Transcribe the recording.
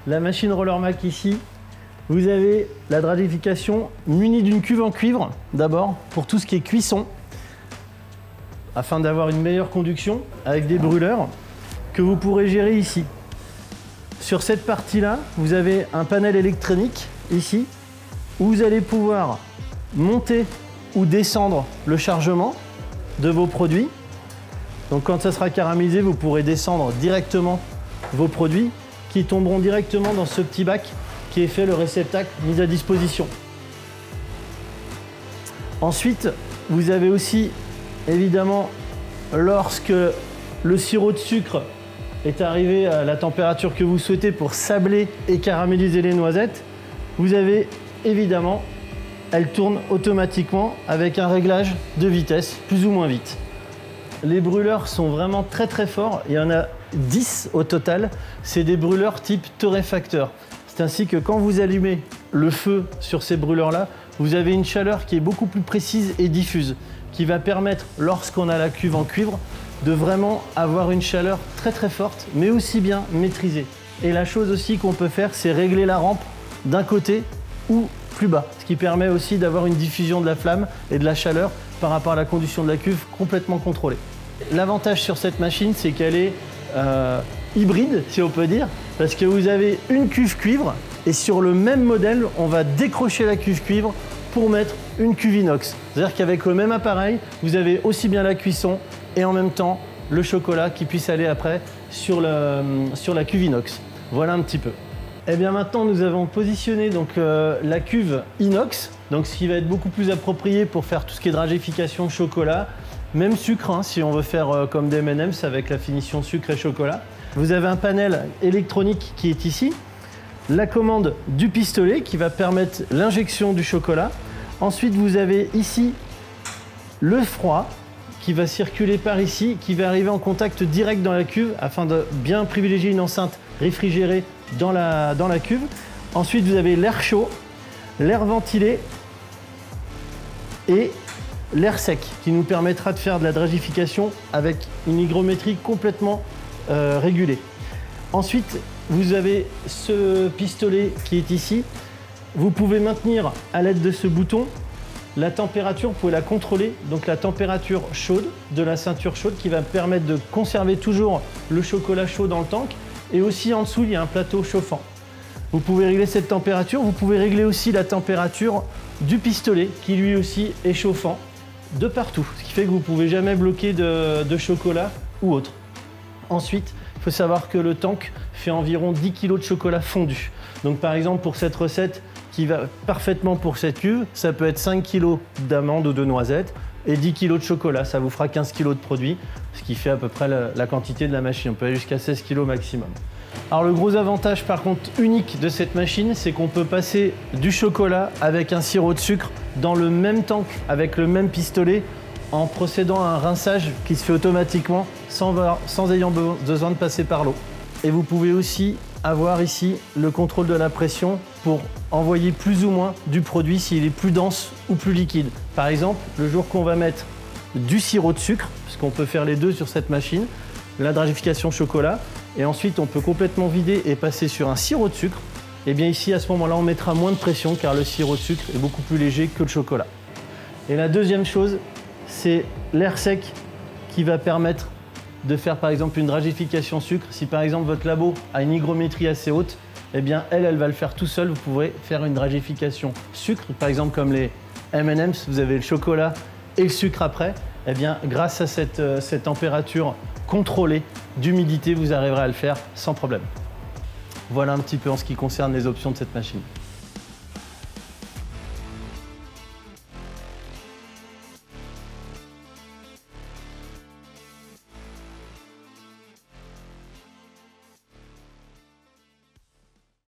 la machine Roller Mac ici, vous avez la dragification munie d'une cuve en cuivre, d'abord, pour tout ce qui est cuisson, afin d'avoir une meilleure conduction, avec des brûleurs que vous pourrez gérer ici. Sur cette partie-là, vous avez un panel électronique, ici, où vous allez pouvoir monter ou descendre le chargement de vos produits. Donc quand ça sera caramélisé, vous pourrez descendre directement vos produits qui tomberont directement dans ce petit bac qui est fait, le réceptacle mis à disposition. Ensuite, vous avez aussi, évidemment, lorsque le sirop de sucre est arrivé à la température que vous souhaitez pour sabler et caraméliser les noisettes, vous avez évidemment, elle tourne automatiquement avec un réglage de vitesse plus ou moins vite. Les brûleurs sont vraiment très forts, il y en a 10 au total, c'est des brûleurs type torréfacteur. C'est ainsi que quand vous allumez le feu sur ces brûleurs-là, vous avez une chaleur qui est beaucoup plus précise et diffuse, qui va permettre, lorsqu'on a la cuve en cuivre, de vraiment avoir une chaleur très forte, mais aussi bien maîtrisée. Et la chose aussi qu'on peut faire, c'est régler la rampe d'un côté ou plus bas, ce qui permet aussi d'avoir une diffusion de la flamme et de la chaleur par rapport à la conduction de la cuve complètement contrôlée. L'avantage sur cette machine, c'est qu'elle est hybride, si on peut dire, parce que vous avez une cuve cuivre et sur le même modèle, on va décrocher la cuve cuivre pour mettre une cuve inox. C'est-à-dire qu'avec le même appareil, vous avez aussi bien la cuisson et en même temps le chocolat qui puisse aller après sur la cuve inox. Voilà un petit peu. Et bien maintenant, nous avons positionné donc, la cuve inox, donc ce qui va être beaucoup plus approprié pour faire tout ce qui est dragification chocolat, même sucre, hein, si on veut faire comme des M&M's avec la finition sucre et chocolat. Vous avez un panel électronique qui est ici, la commande du pistolet qui va permettre l'injection du chocolat. Ensuite, vous avez ici le froid qui va circuler par ici, qui va arriver en contact direct dans la cuve afin de bien privilégier une enceinte réfrigérée dans la cuve. Ensuite, vous avez l'air chaud, l'air ventilé et l'air sec qui nous permettra de faire de la dragification avec une hygrométrie complètement régulée. Ensuite, vous avez ce pistolet qui est ici. Vous pouvez maintenir à l'aide de ce bouton la température, vous pouvez la contrôler, donc la température chaude de la ceinture chaude qui va permettre de conserver toujours le chocolat chaud dans le tank. Et aussi en dessous, il y a un plateau chauffant. Vous pouvez régler cette température, vous pouvez régler aussi la température du pistolet qui lui aussi est chauffant de partout, ce qui fait que vous ne pouvez jamais bloquer de chocolat ou autre. Ensuite, il faut savoir que le tank fait environ 10 kg de chocolat fondu. Donc par exemple, pour cette recette qui va parfaitement pour cette cuve, ça peut être 5 kg d'amandes ou de noisettes et 10 kg de chocolat. Ça vous fera 15 kg de produit, ce qui fait à peu près la quantité de la machine. On peut aller jusqu'à 16 kg maximum. Alors le gros avantage par contre unique de cette machine, c'est qu'on peut passer du chocolat avec un sirop de sucre dans le même tank, avec le même pistolet, en procédant à un rinçage qui se fait automatiquement sans ayant besoin de passer par l'eau. Et vous pouvez aussi avoir ici le contrôle de la pression pour envoyer plus ou moins du produit s'il est plus dense ou plus liquide. Par exemple, le jour qu'on va mettre du sirop de sucre, parce qu'on peut faire les deux sur cette machine, la dragification chocolat, et ensuite on peut complètement vider et passer sur un sirop de sucre, et bien ici à ce moment-là on mettra moins de pression car le sirop de sucre est beaucoup plus léger que le chocolat. Et la deuxième chose, c'est l'air sec qui va permettre de faire par exemple une dragification sucre. Si par exemple votre labo a une hygrométrie assez haute, eh bien elle va le faire tout seul. Vous pourrez faire une dragification sucre, par exemple comme les M&M's, vous avez le chocolat et le sucre après. Eh bien grâce à cette température contrôlée d'humidité, vous arriverez à le faire sans problème. Voilà un petit peu en ce qui concerne les options de cette machine.